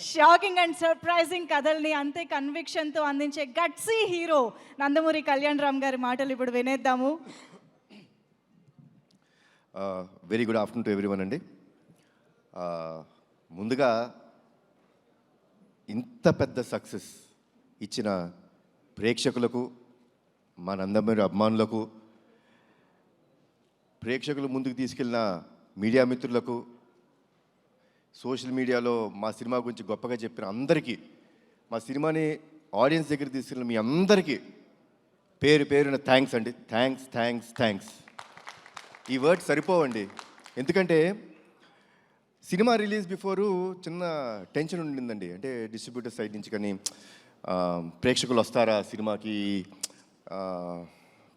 Shocking and surprising కథల్ని అంతే కన్విక్షన్తో అందించే గట్సీ హీరో నందమూరి కళ్యాణ్ రామ్ గారి మాటలు ఇప్పుడు వినేద్దాము. Very good afternoon to everyone అండి. ముందుగా ఇంత పెద్ద సక్సెస్ ఇచ్చిన ప్రేక్షకులకు, మా నందమూరి అభిమానులకు, ప్రేక్షకులు ముందుకు తీసుకెళ్ళిన మీడియా మిత్రులకు, సోషల్ మీడియాలో మా సినిమా గురించి గొప్పగా చెప్పిన అందరికీ, మా సినిమాని ఆడియన్స్ దగ్గర తీసుకెళ్ళిన మీ అందరికీ పేరు పేరున థ్యాంక్స్ అండి. Thanks thanks thanks. ఈ వర్డ్స్ సరిపోవండి. ఎందుకంటే సినిమా రిలీజ్ బిఫోరు చిన్న టెన్షన్ ఉండిందండి. అంటే డిస్ట్రిబ్యూటర్ సైడ్ నుంచి కానీ ప్రేక్షకులు వస్తారా సినిమాకి,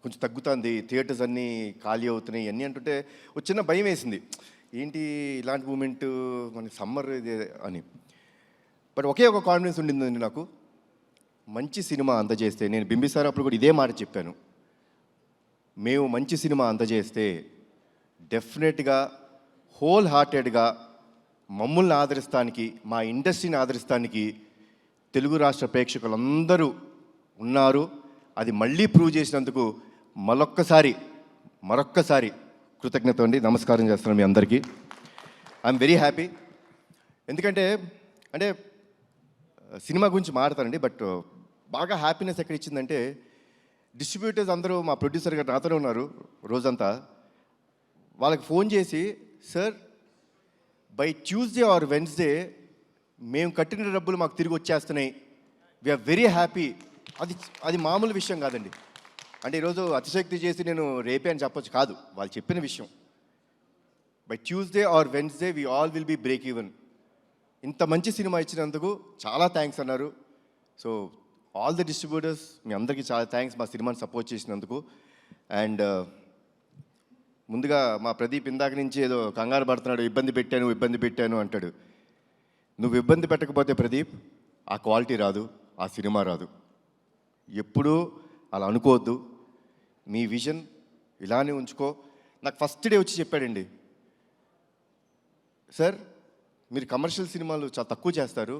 కొంచెం తగ్గుతుంది, థియేటర్స్ అన్నీ ఖాళీ అవుతున్నాయి అన్నీ అంటుంటే ఒక చిన్న భయం వేసింది. ఏంటి ఇలాంటి మూమెంట్ మనకి సమ్మర్ ఇది అని. బట్ ఒకే ఒక కాన్ఫిడెన్స్ ఉండిందండి నాకు. మంచి సినిమా అందజేస్తే, నేను బింబిసార్ అప్పుడు కూడా ఇదే మాట చెప్పాను, మేము మంచి సినిమా అందజేస్తే డెఫినెట్గా హోల్ హార్టెడ్గా మమ్మల్ని ఆదరిస్తానికి, మా ఇండస్ట్రీని ఆదరిస్తానికి తెలుగు రాష్ట్ర ప్రేక్షకులందరూ ఉన్నారు. అది మళ్ళీ ప్రూవ్ చేసినందుకు మరొక్కసారి కృతజ్ఞత అండి. నమస్కారం చేస్తున్నాను మీ అందరికీ. I'm very happy. ఎందుకంటే సినిమా గురించి మాట్లాడతానండి, బట్ బాగా హ్యాపీనెస్ ఎక్కడ ఇచ్చిందంటే డిస్ట్రిబ్యూటర్స్ అందరూ, మా ప్రొడ్యూసర్ గారు నాతోనే ఉన్నారు రోజంతా. వాళ్ళకి ఫోన్ చేసి, sir by Tuesday or Wednesday మేము కట్టిన డబ్బులు మాకు తిరిగి వచ్చేస్తున్నాయి, వీఆర్ వెరీ హ్యాపీ. అది మామూలు విషయం కాదండి. అంటే ఈరోజు అతిశక్తి చేసి నేను రేపే అని చెప్పొచ్చు కాదు, వాళ్ళు చెప్పిన విషయం. By Tuesday or Wednesday we all will be break even. ఇంత మంచి సినిమా ఇచ్చినందుకు చాలా థ్యాంక్స్ అన్నారు. సో ఆల్ ది డిస్ట్రిబ్యూటర్స్, మీ అందరికీ చాలా థ్యాంక్స్ మా సినిమాని సపోర్ట్ చేసినందుకు. అండ్ ముందుగా మా ప్రదీప్ ఇందాక నుంచి ఏదో కంగారు పడుతున్నాడు, ఇబ్బంది పెట్టాను అంటాడు. నువ్వు ఇబ్బంది పెట్టకపోతే ప్రదీప్ ఆ క్వాలిటీ రాదు, ఆ సినిమా రాదు. ఎప్పుడూ అలా అనుకోవద్దు. మీ విజన్ ఇలానే ఉంచుకో. నాకు ఫస్ట్ డే వచ్చి చెప్పాడండి, సార్ మీరు కమర్షియల్ సినిమాలు చాలా తక్కువ చేస్తారు,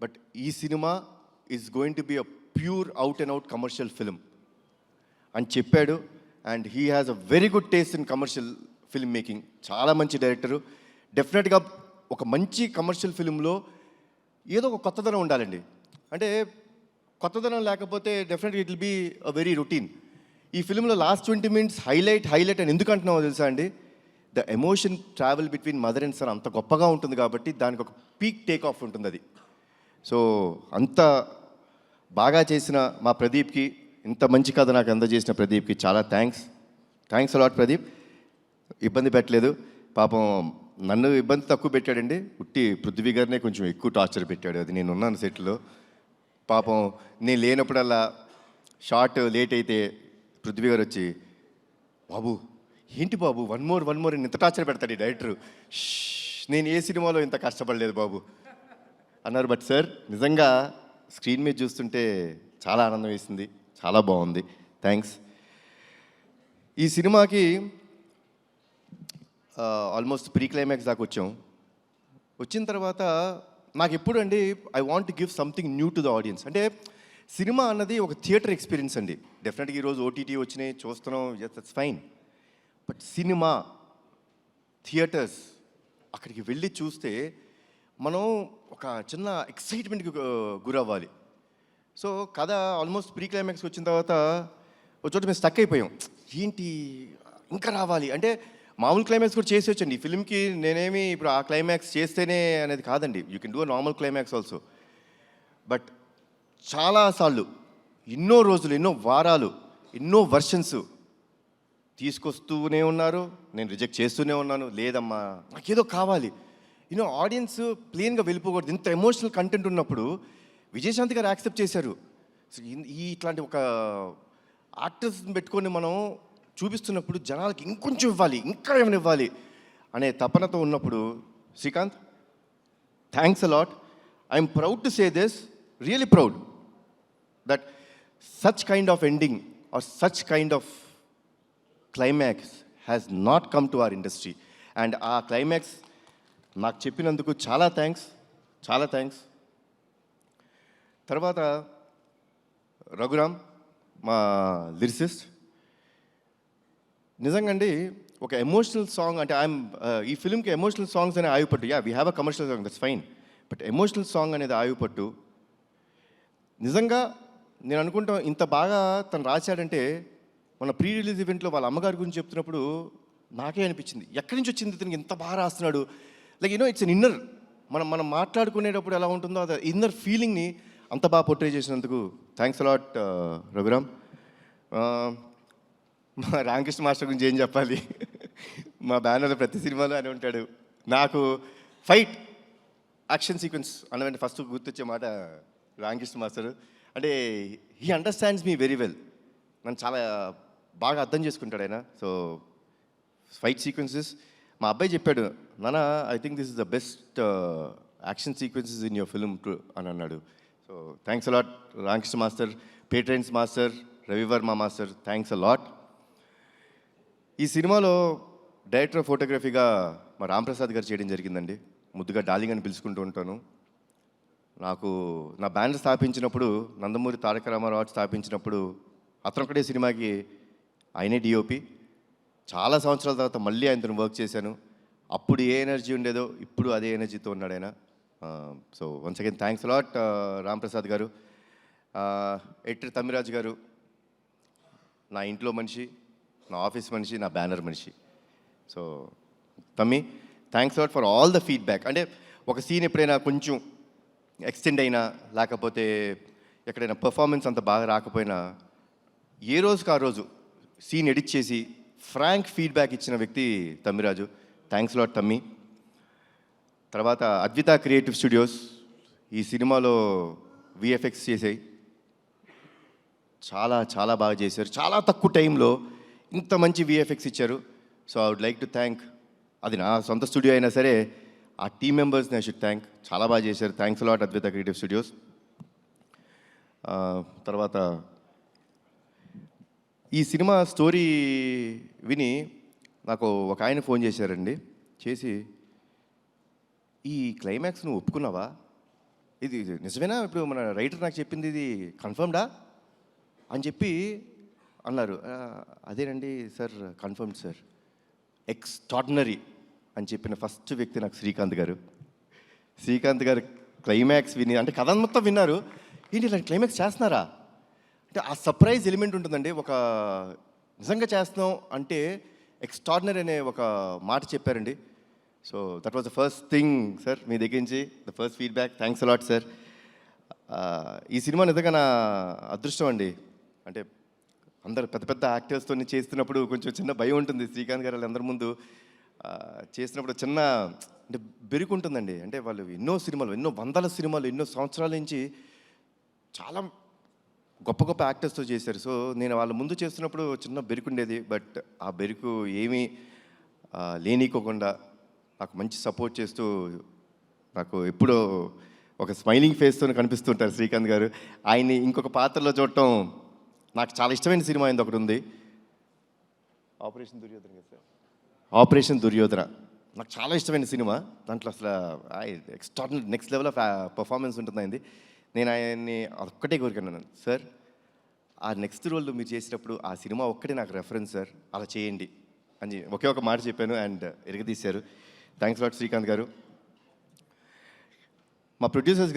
బట్ ఈ cinema is going to be a pure out and out commercial film అని చెప్పాడు. And he has a very good taste in commercial film making. చాలా మంచి డైరెక్టరు. డెఫినెట్గా ఒక మంచి కమర్షియల్ ఫిల్మ్లో ఏదో ఒక కొత్తదనం ఉండాలండి. అంటే కొత్తదనం లేకపోతే డెఫినెట్గా it will be a very routine. ఈ ఫిల్మ్లో లాస్ట్ 20 minutes హైలైట్ అని ఎందుకు అంటున్నామో తెలుసా అండి? The emotion travel between mother and son అంత గొప్పగా ఉంటుంది కాబట్టి దానికి ఒక పీక్ టేక్ ఆఫ్ ఉంటుంది అది. సో అంత బాగా చేసిన మా ప్రదీప్కి, ఇంత మంచి కథ నాకు అందజేసిన ప్రదీప్కి చాలా థ్యాంక్స్ అలాట్ ప్రదీప్. ఇబ్బంది పెట్టలేదు పాపం. నన్ను ఇబ్బంది తక్కువ పెట్టాడండి, ఉట్టి పృథ్వీ గారినే కొంచెం ఎక్కువ టార్చర్ పెట్టాడు. అది నేను ఉన్నాను సెట్లో. పాపం నేను లేనప్పుడల్లా షార్ట్ లేట్ అయితే పృథ్వీ గారు వచ్చి, బాబు ఏంటి బాబు వన్ మోర్ ఇంత టార్చర్ పెడతాడు ఈ డైరెక్టరు, నేను ఏ సినిమాలో ఇంత కష్టపడలేదు బాబు అన్నారు. బట్ సార్ నిజంగా స్క్రీన్ మీద చూస్తుంటే చాలా ఆనందం వేసింది, చాలా బాగుంది. థ్యాంక్స్. ఈ సినిమాకి ఆల్మోస్ట్ ప్రీ క్లైమాక్స్ దాకా వచ్చిన తర్వాత నాకు ఎప్పుడు అండి I want to give something new to the audience. అంటే సినిమా అన్నది ఒక థియేటర్ ఎక్స్పీరియన్స్ అండి. డెఫినెట్గా ఈరోజు ఓటీటీ వచ్చినాయి చూస్తున్నాం, yes that's fine. But cinema theatres అక్కడికి వెళ్ళి చూస్తే మనం ఒక చిన్న ఎక్సైట్మెంట్కి గురవ్వాలి. సో కథ ఆల్మోస్ట్ ప్రీ క్లైమాక్స్కి వచ్చిన తర్వాత ఒక చోట మేము స్టక్ అయిపోయాం. ఏంటి ఇంకా రావాలి అంటే మామూలు క్లైమాక్స్ కూడా చేసి వచ్చండి. ఈ ఫిల్మ్కి నేనేమి ఇప్పుడు ఆ క్లైమాక్స్ చేస్తేనే అనేది కాదండి, you can do a normal climax also. But చాలాసార్లు, ఎన్నో రోజులు, ఎన్నో వారాలు, ఎన్నో వర్షన్స్ తీసుకొస్తూనే ఉన్నారు, నేను రిజెక్ట్ చేస్తూనే ఉన్నాను. లేదమ్మా నాకేదో కావాలి, ఆడియన్స్ ప్లెయిన్గా వెళ్ళిపోకూడదు. ఇంత ఎమోషనల్ కంటెంట్ ఉన్నప్పుడు విజయశాంతి గారు యాక్సెప్ట్ చేశారు. ఇట్లాంటి ఒక యాక్టర్స్ని పెట్టుకొని మనం చూపిస్తున్నప్పుడు జనాలకి ఇంకొంచెం ఇవ్వాలి, ఇంకా ఏమైనా ఇవ్వాలి అనే తపనతో ఉన్నప్పుడు, Srikanth thanks a lot. I'm proud to say this, really proud that such kind of ending or such kind of climax has not come to our industry. And ఆ క్లైమాక్స్ నాకు చెప్పినందుకు చాలా థ్యాంక్స్. చాలా థ్యాంక్స్. తర్వాత రఘురామ్, మా లిరిసిస్ట్. నిజంగా అండి ఒక ఎమోషనల్ సాంగ్ అంటే ఈ ఫిల్మ్కి ఎమోషనల్ సాంగ్స్ అనే ఆయుపట్టు. We have a commercial song, that's fine. But emotional song అనేది ఆయుపట్టు. నిజంగా నేను అనుకుంటాం ఇంత బాగా తను రాశాడంటే మన ప్రీ రిలీజ్ ఈవెంట్లో వాళ్ళ అమ్మగారి గురించి చెప్తున్నప్పుడు నాకే అనిపించింది, ఎక్కడి నుంచి వచ్చింది ఇతనికి ఇంత బాగా రాస్తున్నాడు. లైక్ ఇట్స్ అన్ ఇన్నర్, మనం మాట్లాడుకునేటప్పుడు ఎలా ఉంటుందో అది ఇన్నర్ ఫీలింగ్ని అంత బాగా పోర్ట్రే చేసినందుకు థ్యాంక్స్ అలాట్ రఘురామ్. మా రామకృష్ణ మాస్టర్ గురించి ఏం చెప్పాలి, మా బ్యానర్లో ప్రతి సినిమాలో అని ఉంటాడు. నాకు ఫైట్ యాక్షన్ సీక్వెన్స్ అన్నదంటే ఫస్ట్ గుర్తొచ్చే మాట రామకృష్ణ మాస్టర్. అంటే he understands me very well, నన్ను చాలా బాగా అర్థం చేసుకుంటాడు ఆయన. సో ఫైట్ సీక్వెన్సెస్ మా అబ్బాయి చెప్పాడు, నాన్న I think this is the best action sequences in your film అని అన్నాడు. So thanks a lot Ramakrishna master, Peter Hein master, Ravi Varma master, thanks a lot. ఈ సినిమాలో డైరెక్టర్ ఆఫ్ ఫోటోగ్రఫీగా మా రాంప్రసాద్ గారు చేయడం జరిగిందండి. ముద్దుగా డార్లింగ్ అని పిలుచుకుంటూ ఉంటాను. నాకు నా బ్యాండ్ స్థాపించినప్పుడు, నందమూరి తారక రామారావు స్థాపించినప్పుడు అతను ఒకటే సినిమాకి ఆయనే డిఓపి. చాలా సంవత్సరాల తర్వాత మళ్ళీ ఆయనతో వర్క్ చేశాను. అప్పుడు ఏ ఎనర్జీ ఉండేదో ఇప్పుడు అదే ఎనర్జీతో ఉన్నాడు ఆయన. So once again thanks a lot Ramprasad గారు. ఎడిటర్ తమ్మిరాజు గారు నా ఇంట్లో మనిషి, నా ఆఫీస్ మనిషి, నా బ్యానర్ మనిషి. సో తమ్మి thanks a lot for all the feedback. అంటే ఒక సీన్ ఎప్పుడైనా కొంచెం ఎక్స్టెండ్ అయినా లేకపోతే ఎక్కడైనా పర్ఫార్మెన్స్ అంత బాగా రాకపోయినా ఏ రోజుకి ఆ రోజు సీన్ ఎడిట్ చేసి ఫ్రాంక్ ఫీడ్బ్యాక్ ఇచ్చిన వ్యక్తి తమ్మిరాజు. థ్యాంక్స్ లాట్ తమ్మి. తర్వాత అద్విత క్రియేటివ్ స్టూడియోస్ ఈ సినిమాలో విఎఫ్ఎక్స్ చేసాయి, చాలా చాలా బాగా చేశారు. చాలా తక్కువ టైంలో ఇంత మంచి విఎఫ్ఎక్స్ ఇచ్చారు. So I would like to thank, అది నా సొంత స్టూడియో అయినా సరే ఆ టీమ్ మెంబర్స్ని ఐ షుడ్ థ్యాంక్. చాలా బాగా చేశారు. Thanks a lot Advitha creative studios. తర్వాత ఈ సినిమా స్టోరీ విని నాకు ఒక ఆయన ఫోన్ చేశారండి. చేసి ఈ క్లైమాక్స్ నువ్వు ఒప్పుకున్నావా, ఇది నిజమేనా, ఇప్పుడు మన రైటర్ నాకు చెప్పింది ఇది కన్ఫర్మ్డా అని చెప్పి అన్నారు. అదేనండి సార్, కన్ఫర్మ్డ్ సార్, ఎక్స్ట్రాడినరీ అని చెప్పిన ఫస్ట్ వ్యక్తి నాకు శ్రీకాంత్ గారు. శ్రీకాంత్ గారు క్లైమాక్స్ విని, అంటే కథ మొత్తం విన్నారు, ఏంటి ఇలా క్లైమాక్స్ చేస్తున్నారా అంటే ఆ సర్ప్రైజ్ ఎలిమెంట్ ఉంటుందండి. ఒక నిజంగా చేస్తున్నాం అంటే ఎక్స్ట్రాడినరీ అనే ఒక మాట చెప్పారండి. So that was the first thing sir, మీ దగ్గర నుంచి the first feedback. Thanks a lot sir. ఈ సినిమా నిజంగా నా అదృష్టం అండి. అంటే అందరు పెద్ద పెద్ద యాక్టర్స్తో చేస్తున్నప్పుడు కొంచెం చిన్న భయం ఉంటుంది. శ్రీకాంత్ గారు వాళ్ళందరి ముందు చేసినప్పుడు చిన్న అంటే బెరుకుంటుందండి. అంటే వాళ్ళు ఎన్నో సినిమాలు, ఎన్నో వందల సినిమాలు, ఎన్నో సంవత్సరాల నుంచి చాలా గొప్ప గొప్ప యాక్టర్స్తో చేశారు. సో నేను వాళ్ళ ముందు చేస్తున్నప్పుడు చిన్న బెరుకుండేది. బట్ ఆ బెరుకు ఏమీ లేనీకోకుండా నాకు మంచి సపోర్ట్ చేస్తూ నాకు ఎప్పుడూ ఒక స్మైలింగ్ ఫేస్తో కనిపిస్తుంటారు శ్రీకాంత్ గారు. ఆయన్ని ఇంకొక పాత్రలో చూడటం నాకు చాలా ఇష్టమైన సినిమా అయింది ఒకటి ఉంది, ఆపరేషన్ దుర్యోధన కదా సార్. ఆపరేషన్ దుర్యోధన నాకు చాలా ఇష్టమైన సినిమా. దాంట్లో అసలు extraordinary next level of performance ఉంటుందండి. నేను ఆయన్ని ఒక్కటే కోరుకున్నాను, సార్ ఆ నెక్స్ట్ రోల్ మీరు చేసినప్పుడు ఆ సినిమా ఒక్కటే నాకు రెఫరెన్స్ సార్, అలా చేయండి అని ఒకే ఒక మాట చెప్పాను అండ్ ఎరగదీశారు. థ్యాంక్స్ లాట్ శ్రీకాంత్ గారు. మా ప్రొడ్యూసర్స్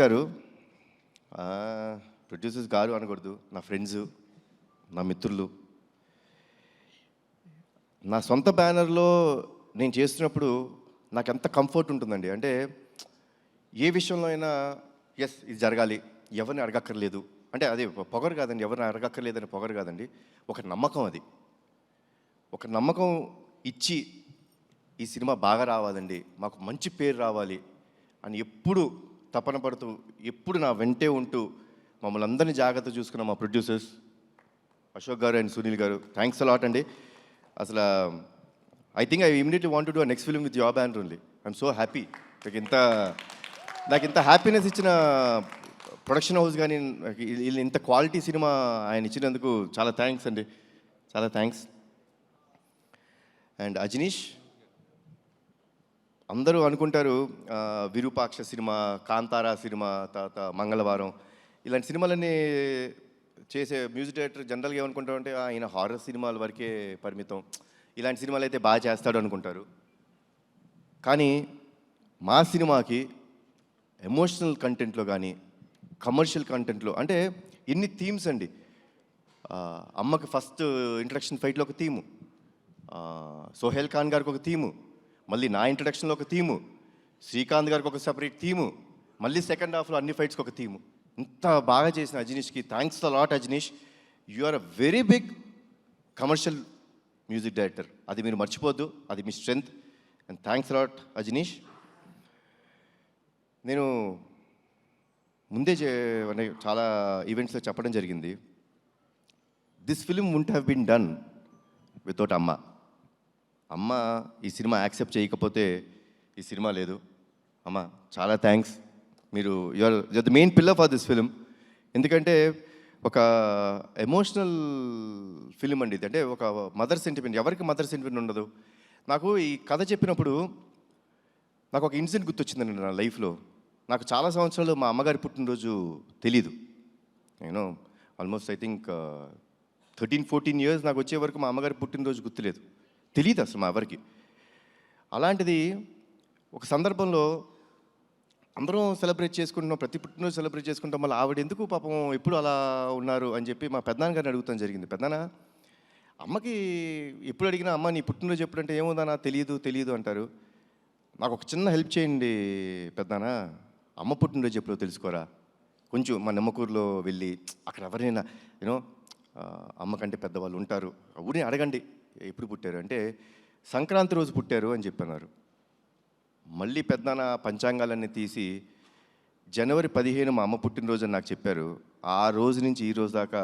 గారు అనకూడదు, నా ఫ్రెండ్స్, నా మిత్రులు. నా సొంత బ్యానర్లో నేను చేస్తున్నప్పుడు నాకు ఎంత కంఫర్ట్ ఉంటుందండి. అంటే ఏ విషయంలో అయినా ఎస్ ఇది జరగాలి, ఎవరిని అడగక్కర్లేదు అంటే అది పొగరు కాదండి, ఎవరిని అడగక్కర్లేదని పొగరు కాదండి, ఒక నమ్మకం. అది ఒక నమ్మకం ఇచ్చి ఈ సినిమా బాగా రావాలండి, మాకు మంచి పేరు రావాలి అని ఎప్పుడు తపన పడుతూ ఎప్పుడు నా వెంటే ఉంటూ మమ్మల్ని అందరినీ జాగ్రత్త చూసుకున్న మా ప్రొడ్యూసర్స్ అశోక్ గారు అండ్ సునీల్ గారు, థ్యాంక్స్ అలాట్ అండి. అసలు I think I immediately want to do next film with your banner only. I'm so happy. నాకు ఇంత హ్యాపీనెస్ ఇచ్చిన ప్రొడక్షన్ హౌస్ కానీ ఇంత క్వాలిటీ సినిమా ఆయన ఇచ్చినందుకు చాలా థ్యాంక్స్ అండి, చాలా థ్యాంక్స్. అండ్ అజనీష్ అందరూ అనుకుంటారు విరూపాక్ష సినిమా, కాంతారా సినిమా, తర్వాత మంగళవారం ఇలాంటి సినిమాలన్నీ చేసే మ్యూజిక్ డైరెక్టర్ జనరల్గా ఏమనుకుంటారంటే ఈయన హారర్ సినిమాల వరకే పరిమితం, ఇలాంటి సినిమాలు అయితే బాగా చేస్తాడు అనుకుంటారు. కానీ మా సినిమాకి ఎమోషనల్ కంటెంట్లో కానీ కమర్షియల్ కంటెంట్లో అంటే ఎన్ని థీమ్స్ అండి. అమ్మకి ఫస్ట్ ఇంట్రడక్షన్ ఫైట్లో ఒక థీము, సోహెల్ ఖాన్ గారికి ఒక థీము, మళ్ళీ నా ఇంట్రడక్షన్లో ఒక థీము, శ్రీకాంత్ గారికి ఒక సెపరేట్ థీము, మళ్ళీ సెకండ్ హాఫ్లో అన్ని ఫైట్స్కి ఒక థీము. ఇంత బాగా చేసిన అజనీష్కి thanks a lot. Ajaneesh, you are a very big commercial music director, అది మీరు మర్చిపోద్దు, అది మీ strength. And thanks a lot Ajaneesh. నేను ముందే చాలా ఈవెంట్స్లో చెప్పడం జరిగింది, this film won't have been done without అమ్మ. అమ్మ ఈ సినిమా యాక్సెప్ట్ చేయకపోతే ఈ సినిమా లేదు. అమ్మ చాలా థ్యాంక్స్, మీరు you're the main pillar for this film. ఎందుకంటే ఒక ఎమోషనల్ ఫిలిం అండి ఇది, అంటే ఒక మదర్ సెంటిమెంట్. ఎవరికి మదర్ సెంటిమెంట్ ఉండదు? నాకు ఈ కథ చెప్పినప్పుడు నాకు ఒక ఇన్సిడెంట్ గుర్తొచ్చిందండి నా లైఫ్లో. నాకు చాలా సంవత్సరాలు మా అమ్మగారి పుట్టినరోజు తెలీదు. నేను ఆల్మోస్ట్ ఐ థింక్ 13-14 ఇయర్స్ నాకు వచ్చే వరకు మా అమ్మగారి పుట్టినరోజు గుర్తులేదు, తెలియదు అసలు మా ఎవరికి. అలాంటిది ఒక సందర్భంలో అందరం సెలబ్రేట్ చేసుకుంటున్నాం, ప్రతి పుట్టినరోజు సెలబ్రేట్ చేసుకుంటాం, మళ్ళీ ఆవిడ ఎందుకు పాపం ఎప్పుడు అలా ఉన్నారు అని చెప్పి మా పెద్దనాన్న గారిని అడుగుతాం జరిగింది. పెద్దనాన్న, అమ్మకి ఎప్పుడు అడిగినా అమ్మ నీ పుట్టినరోజు ఎప్పుడంటే ఏముందన్నా తెలియదు అంటారు. నాకు ఒక చిన్న హెల్ప్ చేయండి పెద్దనాన్న, అమ్మ పుట్టినరోజు ఎప్పుడో తెలుసుకోరా, కొంచెం మా నిమ్మకూరులో వెళ్ళి అక్కడ ఎవరైనా యూనో అమ్మ కంటే పెద్దవాళ్ళు ఉంటారు, ఊరిని అడగండి ఎప్పుడు పుట్టారు అంటే సంక్రాంతి రోజు పుట్టారు అని చెప్పన్నారు. మళ్ళీ పెద్దనాన్న పంచాంగాలన్నీ తీసి జనవరి 15 మా అమ్మ పుట్టినరోజు అని నాకు చెప్పారు. ఆ రోజు నుంచి ఈ రోజు దాకా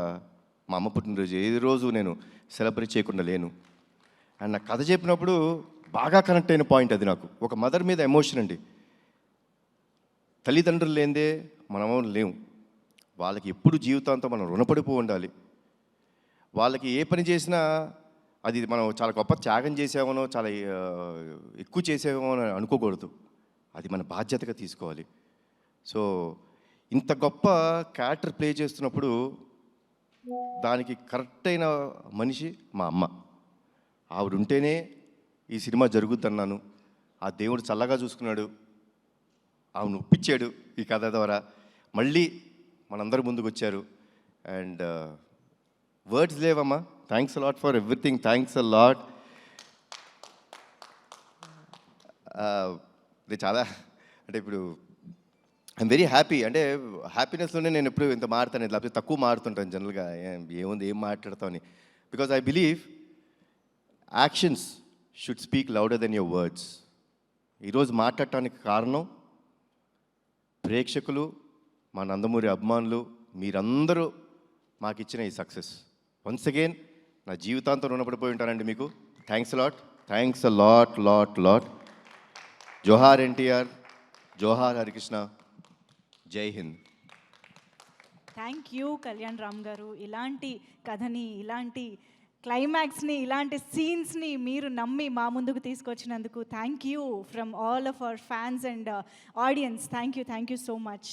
మా అమ్మ పుట్టినరోజు ఏ రోజు నేను సెలబ్రేట్ చేయకుండా లేను. అండ్ నాకు కథ చెప్పినప్పుడు బాగా కనెక్ట్ అయిన పాయింట్ అది. నాకు ఒక మదర్ మీద ఎమోషన్ అండి. తల్లిదండ్రులు లేనిదే మనము లేము. వాళ్ళకి ఎప్పుడు జీవితాంతం మనం రుణపడిపో ఉండాలి. వాళ్ళకి ఏ పని చేసినా అది మనం చాలా గొప్ప త్యాగం చేసామనో చాలా ఎక్కువ చేసామో అని అనుకోకూడదు, అది మన బాధ్యతగా తీసుకోవాలి. సో ఇంత గొప్ప క్యారెక్టర్ ప్లే చేస్తున్నప్పుడు దానికి కరెక్ట్ అయిన మనిషి మా అమ్మ. ఆవిడ ఉంటేనే ఈ సినిమా జరుగుద్దన్నాను. ఆ దేవుడు చల్లగా చూసుకున్నాడు, ఆవిడ ఒప్పించాడు ఈ కథ ద్వారా. మళ్ళీ మనందరి ముందుకు వచ్చారు. అండ్ వర్డ్స్ లేవమ్మా, thanks a lot for everything, thanks a lot. ఇది చాలా అంటే ఇప్పుడు ఐఎమ్ వెరీ హ్యాపీ. అంటే హ్యాపీనెస్లోనే నేను ఎప్పుడు ఇంత మారుతాను, లేకపోతే తక్కువ మారుతుంటాను జనరల్గా. ఏముంది ఏం మాట్లాడతామని. Because I believe actions should speak louder than your words. ఈరోజు మాట్లాడటానికి కారణం ప్రేక్షకులు, మా నందమూరి అభిమానులు, మీరందరూ మాకు ఇచ్చిన ఈ సక్సెస్. వన్స్ అగైన్ నా జీవితాంతం రుణపడిపోయి ఉంటానండి మీకు. Thanks lot, thanks a lot lot lot. జోహార్ ఎన్టీఆర్, జోహార్ హరికృష్ణ, జై హింద్. థ్యాంక్ యూ కళ్యాణ్ రామ్ గారు. ఇలాంటి కథని, ఇలాంటి క్లైమాక్స్ని, ఇలాంటి సీన్స్ని మీరు నమ్మి మా ముందుకు తీసుకొచ్చినందుకు thank you from all of our fans and audience. Thank you so much.